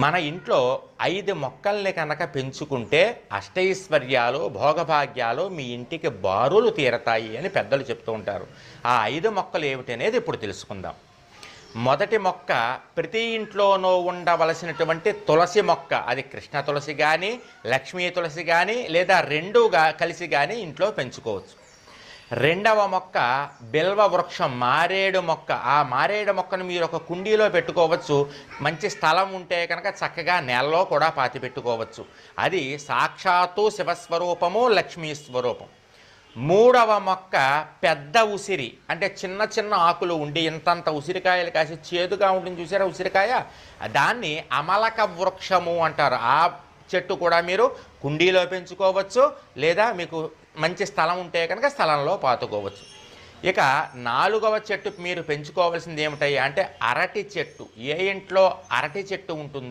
మన ఇంట్లో 5 మొక్కల్ని కనుక పెంచుకుంటే అష్టైశ్వర్యాలు భోగభాగ్యాలు మీ ఇంటికి బారులు తీరతాయి అని పెద్దలు చెప్తూ ఉంటారు. ఆ 5 మొక్కలు ఏమిటి అనేది ఇప్పుడు తెలుసుకుందాం. మొదటి మొక్క ప్రతి ఇంట్లోనూ ఉండవలసినటువంటి తులసి మొక్క. అది కృష్ణ తులసి కానీ లక్ష్మీ తులసి కానీ లేదా రెండుగా కలిసి కానీ ఇంట్లో పెంచుకోవచ్చు. రెండవ మొక్క బిల్వ వృక్షం, మారేడు మొక్క. ఆ మారేడు మొక్కను మీరు ఒక కుండీలో పెట్టుకోవచ్చు. మంచి స్థలం ఉంటే కనుక చక్కగా నేలలో కూడా పాతి పెట్టుకోవచ్చు. అది సాక్షాత్తు శివస్వరూపము, లక్ష్మీ స్వరూపం. మూడవ మొక్క పెద్ద ఉసిరి, అంటే చిన్న చిన్న ఆకులు ఉండి ఇంతంత ఉసిరికాయలు కాసి చేదుగా ఉంటుంది చూసారా ఉసిరికాయ, దాన్ని అమలక వృక్షము అంటారు. ఆ చెట్టు కూడా మీరు కుండీలో పెంచుకోవచ్చు లేదా మీకు మంచి స్థలం ఉంటే కనుక స్థలంలో పాతుకోవచ్చు. ఇక 4వ చెట్టు మీరు పెంచుకోవాల్సింది ఏమిటాయి అంటే అరటి చెట్టు. ఏ ఇంట్లో అరటి చెట్టు ఉంటుందో